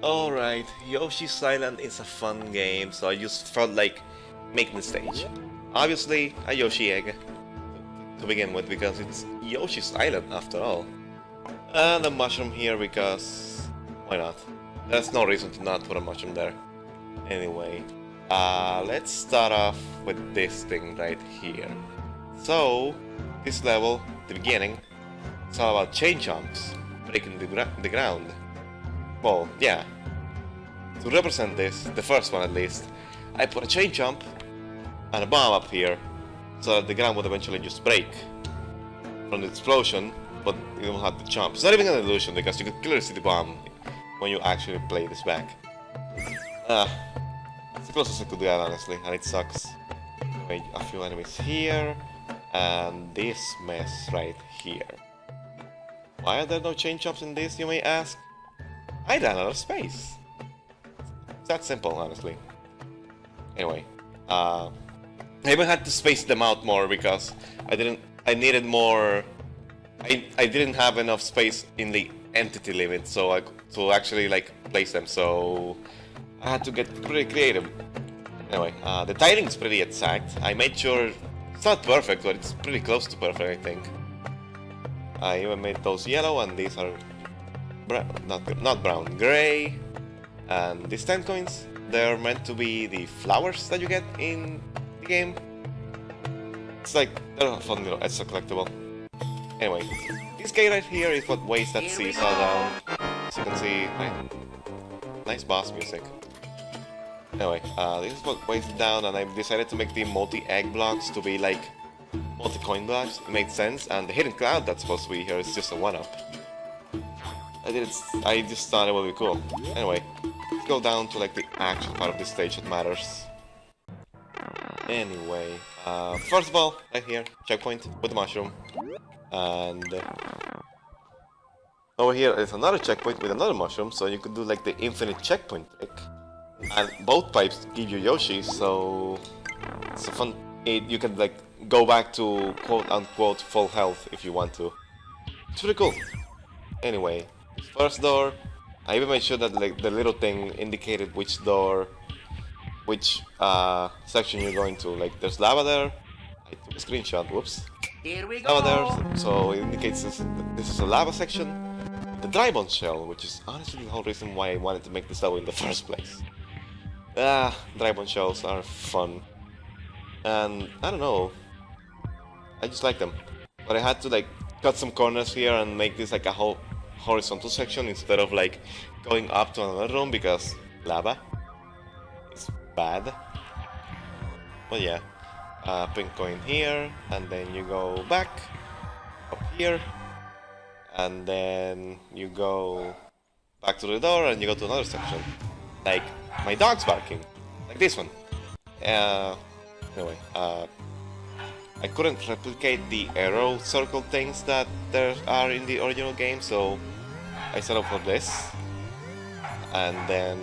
Alright, Yoshi's Island is a fun game, so I just felt like making the stage. Obviously, a Yoshi egg to begin with, because it's Yoshi's island after all. And a mushroom here because why not? There's no reason to not put a mushroom there. Anyway, let's start off with this thing right here. So, this level, the beginning, it's all about chain jumps, breaking the ground. Well, yeah. To represent this, the first one at least, I put a chain jump and a bomb up here, so that the ground would eventually just break from the explosion, but you don't have to jump. It's not even an illusion, because you can clearly see the bomb when you actually play this back. It's the closest I could do that, honestly, and it sucks. Wait, a few enemies here, and this mess right here. Why are there no chain jumps in this, you may ask? I ran out of space. It's that simple, honestly. Anyway, I even had to space them out more because I needed more. I didn't have enough space in the entity limit, so to actually like place them. So I had to get pretty creative. Anyway, the tiling is pretty exact. I made sure it's not perfect, but it's pretty close to perfect, I think. I even made those yellow, and these are not brown, gray. And these 10 coins, they're meant to be the flowers that you get in the game. It's like, they're a fun little extra collectible. Anyway, this guy right here is what weighs that seesaw down. As you can see, nice boss music. Anyway, this is what weighs it down, and I decided to make the multi-egg blocks to be like multi-coin blocks. It made sense, and the hidden cloud that's supposed to be here is just a one-up. I just thought it would be cool. Anyway, let's go down to like the actual part of this stage that matters. Anyway, first of all, right here, checkpoint with the mushroom. And over here is another checkpoint with another mushroom, so you could do like the infinite checkpoint trick. And both pipes give you Yoshi, so it's a fun. You can like go back to quote-unquote full health if you want to. It's pretty cool. Anyway, first door, I even made sure that like the little thing indicated which door, which section you're going to. Like there's lava there. I took a screenshot. Whoops. Here we go. Lava there, so it indicates this is a lava section. The dry bone shell, which is honestly the whole reason why I wanted to make this level in the first place. Dry bone shells are fun. And I don't know, I just like them. But I had to like cut some corners here and make this like a whole horizontal section instead of like going up to another room because lava is bad. But yeah, pink coin here, and then you go back up here, and then you go back to the door and you go to another section. Like my dog's barking, like this one. Anyway, I couldn't replicate the arrow circle things that there are in the original game, so I set up for this. And then,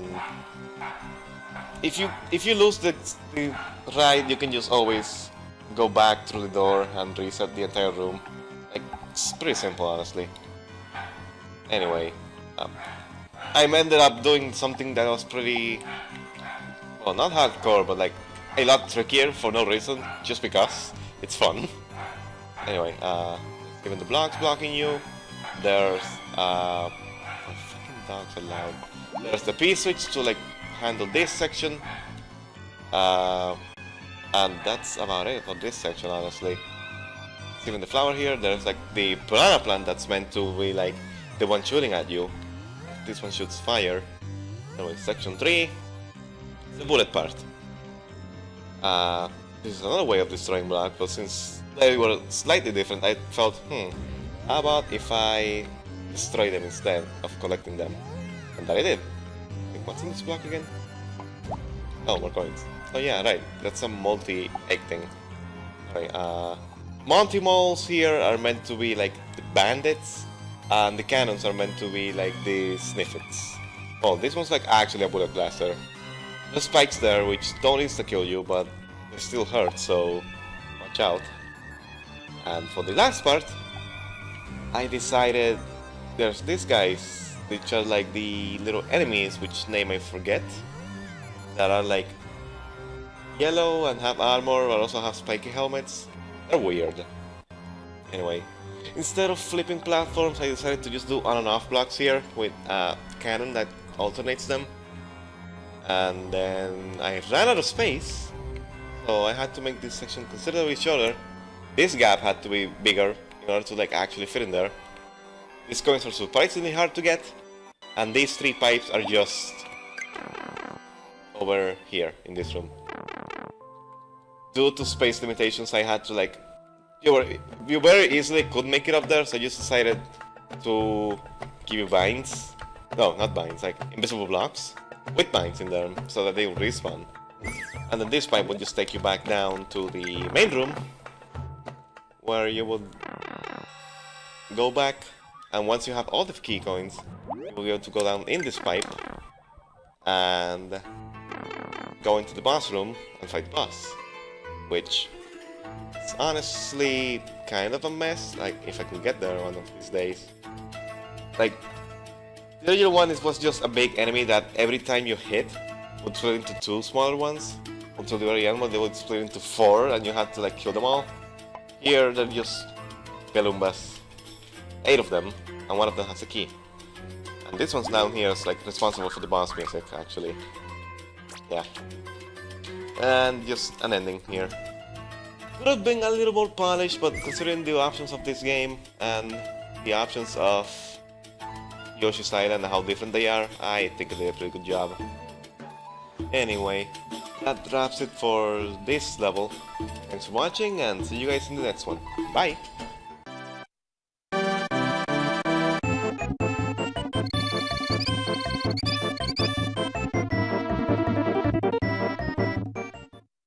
if you lose the ride, you can just always go back through the door and reset the entire room. Like, it's pretty simple, honestly. Anyway, I ended up doing something that was pretty, well, not hardcore, but like a lot trickier for no reason, just because it's fun. Anyway, even the blocks blocking you, there's oh, fucking dogs are loud. There's the P switch to like handle this section, and that's about it for this section, honestly. Even the flower here, there's like the piranha plant that's meant to be like the one shooting at you. This one shoots fire. Anyway, section 3, the bullet part. This is another way of destroying blocks, but since they were slightly different, I felt, how about if I destroy them instead of collecting them? And that I did. Like, what's in this block again? Oh, more coins. Oh yeah, right, that's a multi-egg thing. Right, Monty Moles here are meant to be like the bandits, and the cannons are meant to be like the sniffets. Oh, this one's like actually a bullet blaster. There's spikes there which don't insta-kill you, but they still hurt, so watch out. And for the last part, I decided there's these guys, which are like the little enemies, which name I forget, that are like yellow and have armor, but also have spiky helmets. They're weird. Anyway, instead of flipping platforms, I decided to just do on and off blocks here with a cannon that alternates them. And then I ran out of space, so I had to make this section considerably shorter. This gap had to be bigger in order to like actually fit in there. These coins are surprisingly hard to get, and these 3 pipes are just over here in this room. Due to space limitations, I had to like you very easily could make it up there, so I just decided to give you vines. No, not vines, like invisible blocks with vines in them, so that they will respawn. And then this pipe would just take you back down to the main room, where you would go back, and once you have all the key coins, you will be able to go down in this pipe and go into the boss room and fight the boss, which is honestly kind of a mess. Like, if I could get there one of these days. Like, the original one was just a big enemy that every time you hit would split into 2 smaller ones until the very end when they would split into 4 and you had to like kill them all. Here they're just Galumbas. 8 of them, and one of them has a key. And this one's down here is like responsible for the boss music, actually. Yeah. And just an ending here. Could have been a little more polished, but considering the options of this game and the options of Yoshi's Island and how different they are, I think they did a pretty good job. Anyway, that wraps it for this level. Thanks for watching, and see you guys in the next one. Bye!